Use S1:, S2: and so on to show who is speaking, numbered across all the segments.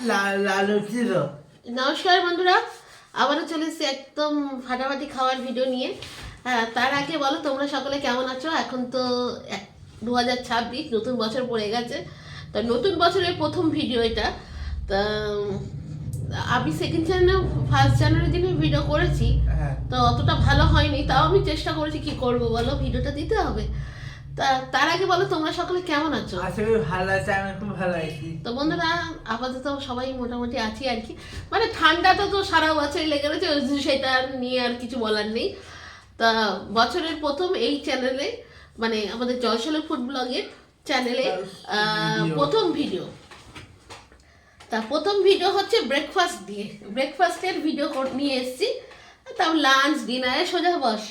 S1: লালু ছিল।
S2: নমস্কার বন্ধুরা, আবারও চলে এসেছি একদম ফাটাফাটি খাওয়ার ভিডিও নিয়ে। হ্যাঁ, তার আগে বলো তোমরা সকলে কেমন আছো? এখন তো 2026 নতুন বছর পড়ে গেছে। তো নতুন বছরের প্রথম ভিডিও এটা। তা আমি সেকেন্ড চ্যানেলে 1 জানুয়ারির দিনে ভিডিও করেছি,
S1: হ্যাঁ,
S2: তো অতটা ভালো হয়নি। তাও আমি চেষ্টা করেছি, কি করব বলো, ভিডিওটা দিতে হবে। তার আগে বলো তোমরা সকলে কেমন আছো?
S1: আসলে ভালো আছে, আমি খুব ভালো আছি।
S2: তো বন্ধুরা, আপাতত সবাই মোটামুটি আছি আর কি। মানে ঠান্ডাটা তো সারা বছরই লেগে রয়েছে, সেটা নিয়ে আর কিছু বলার নেই। তা বছরের প্রথম এই চ্যানেলে, মানে আমাদের জয়সলের ফুড ব্লগের চ্যানেলে প্রথম ভিডিও। তা প্রথম ভিডিও হচ্ছে ব্রেকফাস্ট দিয়ে, ব্রেকফাস্টের ভিডিও নিয়ে এসেছি। তাও লাঞ্চ ডিনারে সোজা বস।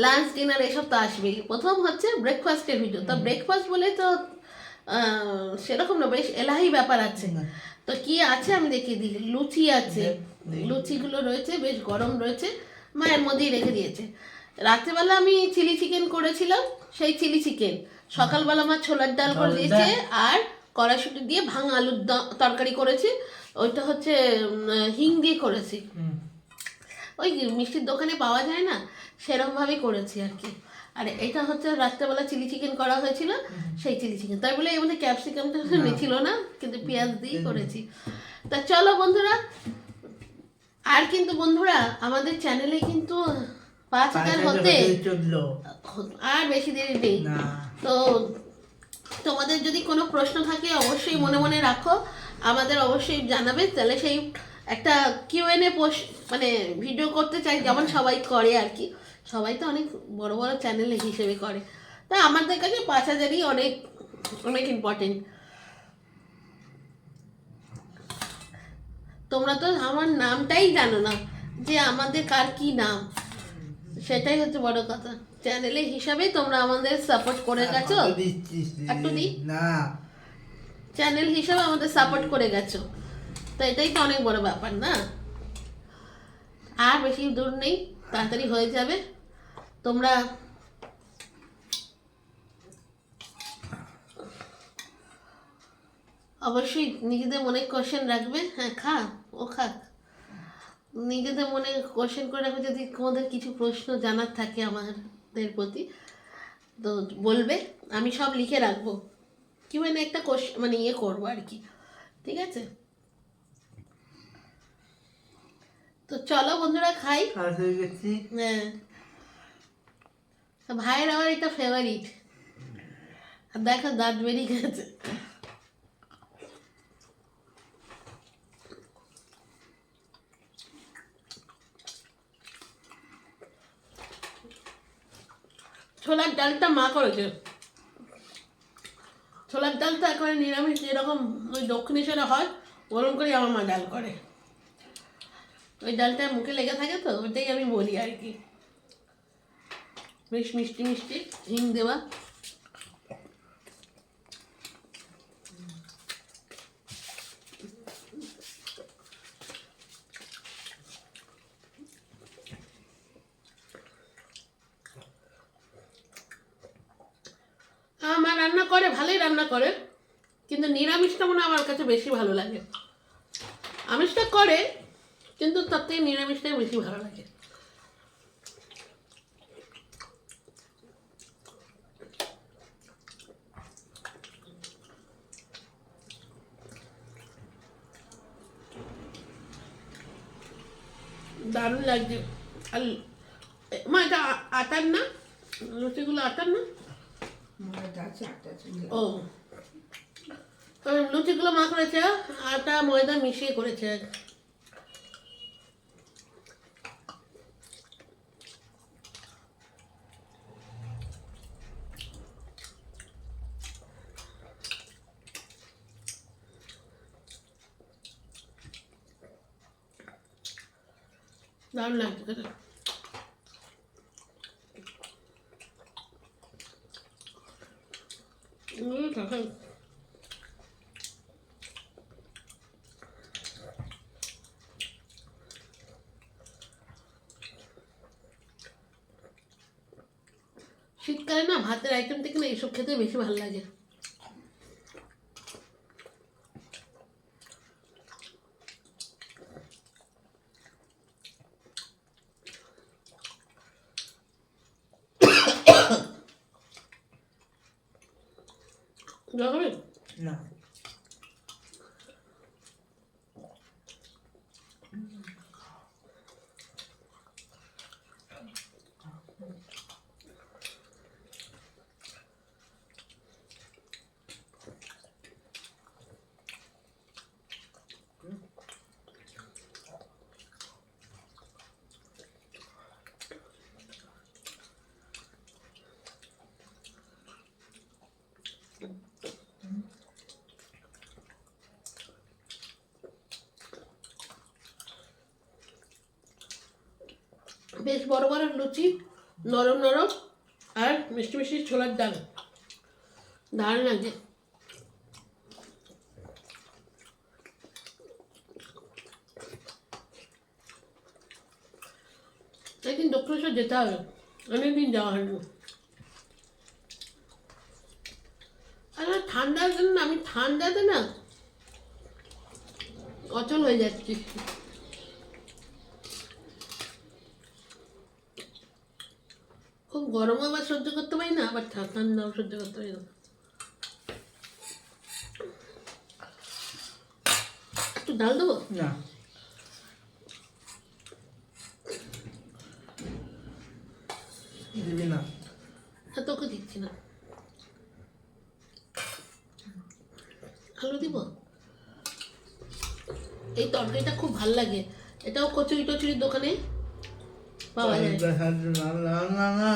S2: লাঞ্চ ডিনার এসব তো আসবেই। প্রথম হচ্ছে ব্রেকফাস্টের ভিডিও। তো ব্রেকফাস্ট বলে তো সেরকম না, বেশ এলাহি ব্যাপার আছে। তো কি আছে আমি দেখিয়ে দিই। লুচি আছে, লুচিগুলো রয়েছে, বেশ গরম রয়েছে, মায়ের মধ্যেই রেখে দিয়েছে। রাত্রেবেলা আমি চিলি চিকেন করেছিলাম, সেই চিলি চিকেন। সকালবেলা আমার ছোলার ডাল করে দিয়েছে, আর কড়াইশুঁটি দিয়ে ভাঙা আলুর তরকারি করেছি। ওইটা হচ্ছে হিং দিয়ে করেছি, ওই মিষ্টির দোকানে পাওয়া যায় না, সেরকমভাবেই করেছি আর কি। আর এটা হচ্ছে রাত্রেবেলা চিলি চিকেন করা হয়েছিল, সেই চিলি চিকেন। তাই বলে এর মধ্যে ক্যাপসিকামটা ছিল না, কিন্তু পেঁয়াজ দিয়েই করেছি। তা চলো বন্ধুরা, আর কিন্তু বন্ধুরা আমাদের চ্যানেলে কিন্তু 5,000 হতে আর বেশি দেরি নেই। তো তোমাদের যদি কোনো প্রশ্ন থাকে অবশ্যই মনে মনে রাখো, আমাদের অবশ্যই জানাবে। তাহলে সেই একটা কিউএনএ মানে ভিডিও করতে চাই, যেমন সবাই করে আর কি। সবাই তো অনেক বড় বড় চ্যানেল হিসেবে করে, তা আমাদের কাছে 5,000ই অনেক অনেক ইম্পর্টেন্ট। তোমরা তো আমার নামটাই জানো না, যে আমাদের কার কি নাম, সেটাই হচ্ছে বড় কথা। চ্যানেলের হিসাবে তোমরা আমাদের সাপোর্ট করে গেছো, একটু দি
S1: না,
S2: চ্যানেল হিসাবে আমাদের সাপোর্ট করে গেছো, তো এটাই তো অনেক বড় ব্যাপার না। আর বেশি দূর নেই, তাড়াতাড়ি হয়ে যাবে। তোমরা অবশ্যই নিজেদের মনে কোশ্চেন রাখবে। হ্যাঁ, খা, ও খাক। নিজেদের মনে কোশ্চেন করে রাখবে, যদি তোমাদের কিছু প্রশ্ন জানার থাকে আমাদের প্রতি, তো বলবে, আমি সব লিখে রাখবো। কি মানে একটা কোশ্চেন মানে ইয়ে করবো আর কি, ঠিক আছে? তো চলো বন্ধুরা, খাই। হ্যাঁ, ভাইয়ের আমার এটা ফেভারিট। আর দেখো দাঁত বেরিয়ে গেছে। ছোলার ডালটা মা করেছে। ছোলার ডালটা একেবারে নিরামিষ, যেরকম ওই দক্ষিণেশ্বরে হয় ওরকম করে আমার মা ডাল করে। ওই ডালটা মুখে লেগে থাকে, তো ওটাই আমি বলি আর কি। বেশ মিষ্টি মিষ্টি, হিং দেওয়া। আমার রান্না করে, ভালোই রান্না করে, কিন্তু নিরামিষটা মনে হয় আমার কাছে বেশি ভালো লাগে। আমিষটা করে, কিন্তু তার থেকে নিরামিষটাই বেশি ভালো লাগে। দারুণ লাগছে। আর মা, এটা আটার না? লুচিগুলো আটার না? ও, লুচিগুলো মা করেছে আটা ময়দা মিশিয়ে করেছে। দারুণ লাগছে খেতে। শীতকালে না ভাতের আইটেম থেকে না এইসব খেতে বেশি ভালো লাগে।
S1: না
S2: বেশ বড় বড় লুচি, নরম নরম, আর মিষ্টি মিষ্টি ছোলার ডাল, দারুণ লাগে। একদিন দক্ষিণেশ্বর যেতে হবে, অনেকদিন যাওয়া হয়নি। আর ঠান্ডার জন্য আমি ঠান্ডাতে না অচল হয়ে যাচ্ছি। খুব গরমও আবার সহ্য করতে পারি না, আবার ঠান্ডাও সহ্য করতে পারি না। একটু ডাল দেবো?
S1: না দিবি না,
S2: তোকে দিচ্ছি না। আলু দিব। এই তরকারিটা খুব ভাল লাগে, এটাও কচুরি টচুরির দোকানে পাওয়া যায়।
S1: না না না না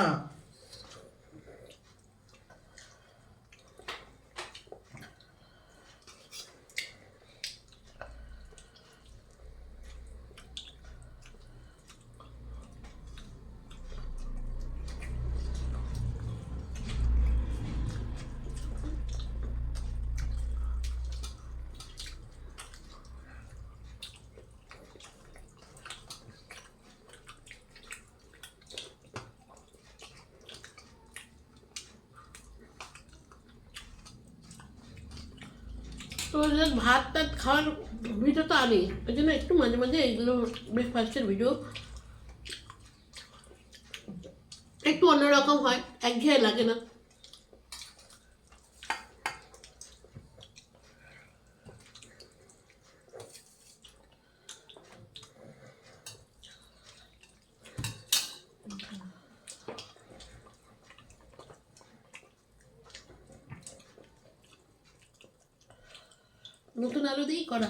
S2: তো ভাত টাত খাওয়ার ভিডিও তো আনি, ওই জন্য একটু মাঝে মাঝে এগুলো ব্রেকফাস্টের ভিডিও একটু অন্যরকম হয়, একঘেয়ে লাগে না। নতুন আলু দিয়েই করা।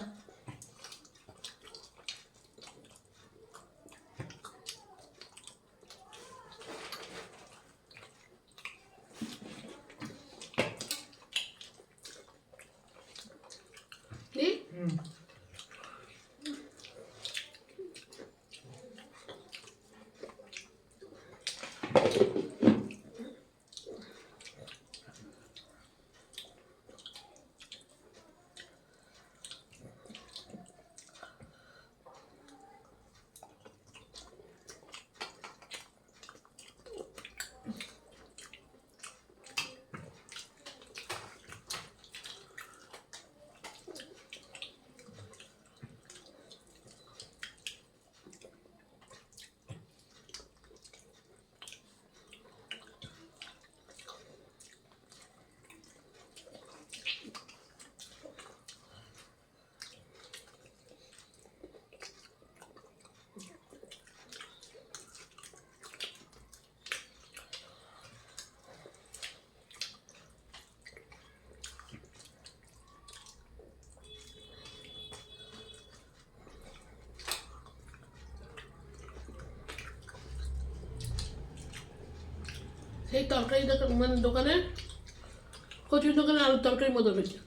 S2: সেই তরকারি দোকান মানে দোকানে কচুর দোকানে আলুর তরকারির মতো হয়েছে।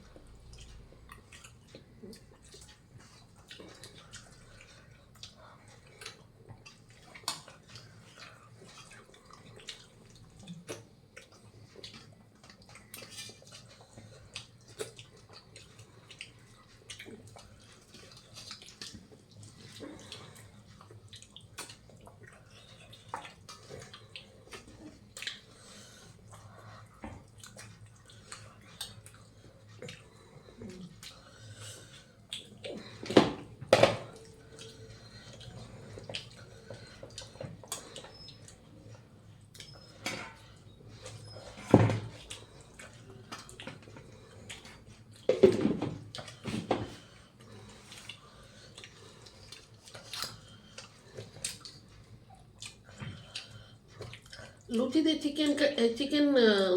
S2: লুচিতে চিকেন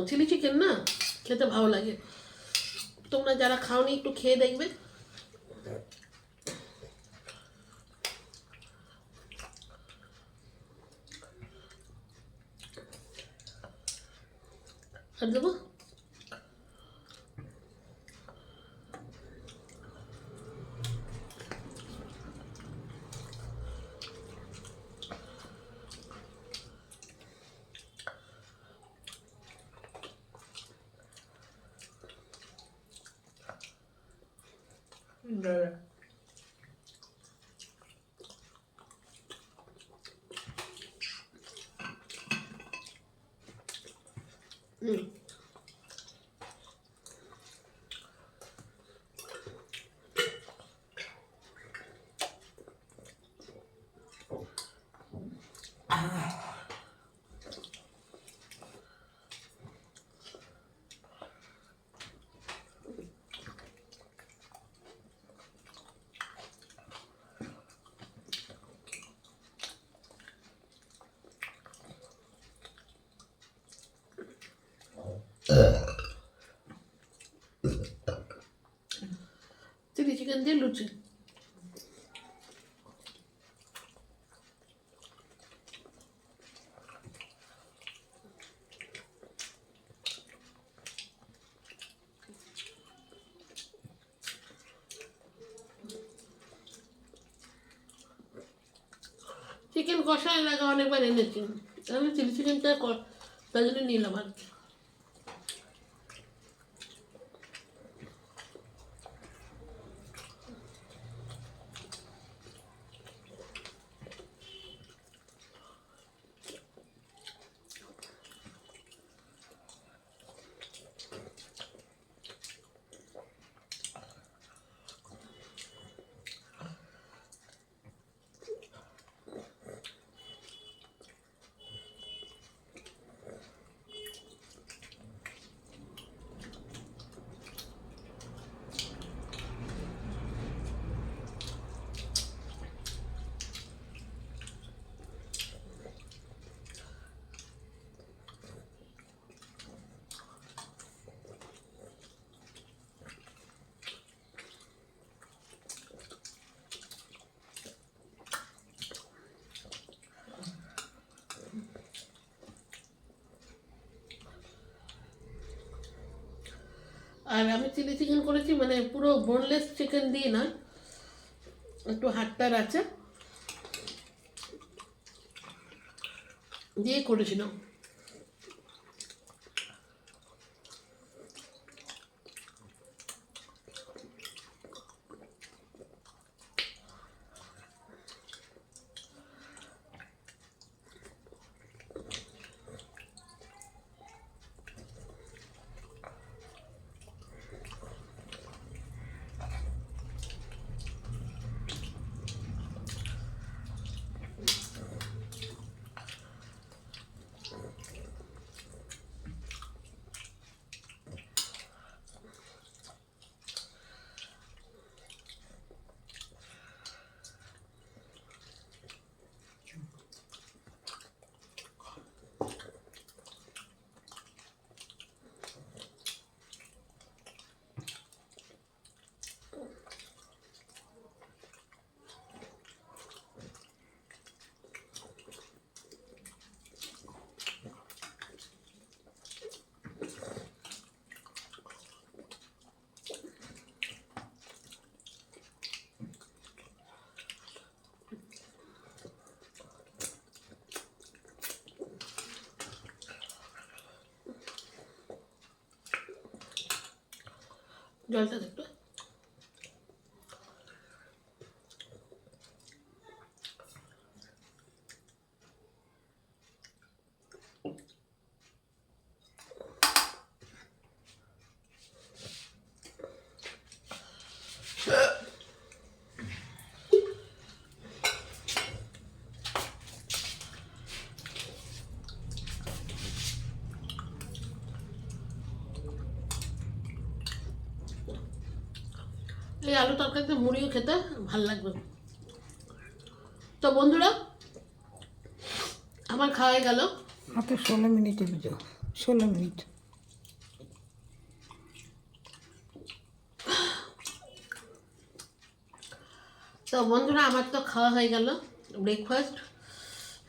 S2: চিলি চিকেন না খেতে ভালো লাগে। তোমরা যারা খাওনি একটু খেয়ে দেখবে। আর দেবো
S1: দাদা
S2: চিলি চিকেন দিয়ে লুচি। চিকেন কষা এর আগে অনেকবার এনেছি, আমি চিলি চিকেনটা তাই জন্য নিলাম আর কি। আর আমি চিলি চিকেন করেছি মানে পুরো বোনলেস চিকেন দিয়ে না, একটু হাড়টার আছে দিয়ে করেছিলাম। জলটা দেখতো এই আলু তরকারিতে মুড়িও খেতে ভাল লাগবে। তো বন্ধুরা আমার খাওয়া গেল,
S3: মাত্র 16 মিনিটের ভিডিও, 16 মিনিট।
S2: তো বন্ধুরা আমার তো খাওয়া হয়ে গেল ব্রেকফাস্ট,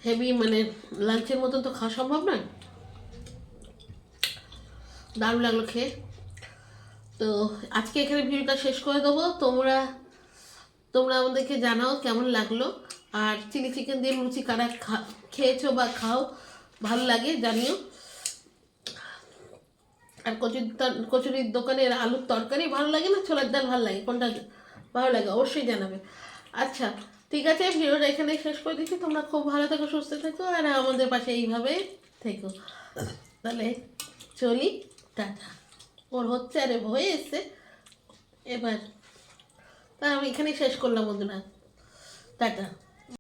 S2: হেভি মানে লাঞ্চের মতন তো খাওয়া সম্ভব নয়, দারুণ লাগলো খেয়ে। তো আজকে এখানে ভিডিওটা শেষ করে দেবো। তোমরা আমাদেরকে জানাও কেমন লাগলো, আর চিলি চিকেন দিয়ে লুচি কারা খেয়েছো বা খাও, ভালো লাগে জানিও। আর কচুরির দোকানের আলুর তরকারি ভালো লাগে না ছোলার ডাল ভালো লাগে, কোনটা ভালো লাগে অবশ্যই জানাবে। আচ্ছা ঠিক আছে, ভিডিওটা এখানে শেষ করে দিচ্ছি। তোমরা খুব ভালো থেকো, সুস্থ থেকো, আর আমাদের পাশে এইভাবে থেকো। তাহলে চলি, টাটা। ওর হচ্ছে আরে হয়ে এসছে এবার, তা আমি এখানেই শেষ করলাম বন্ধুরা, টাটা।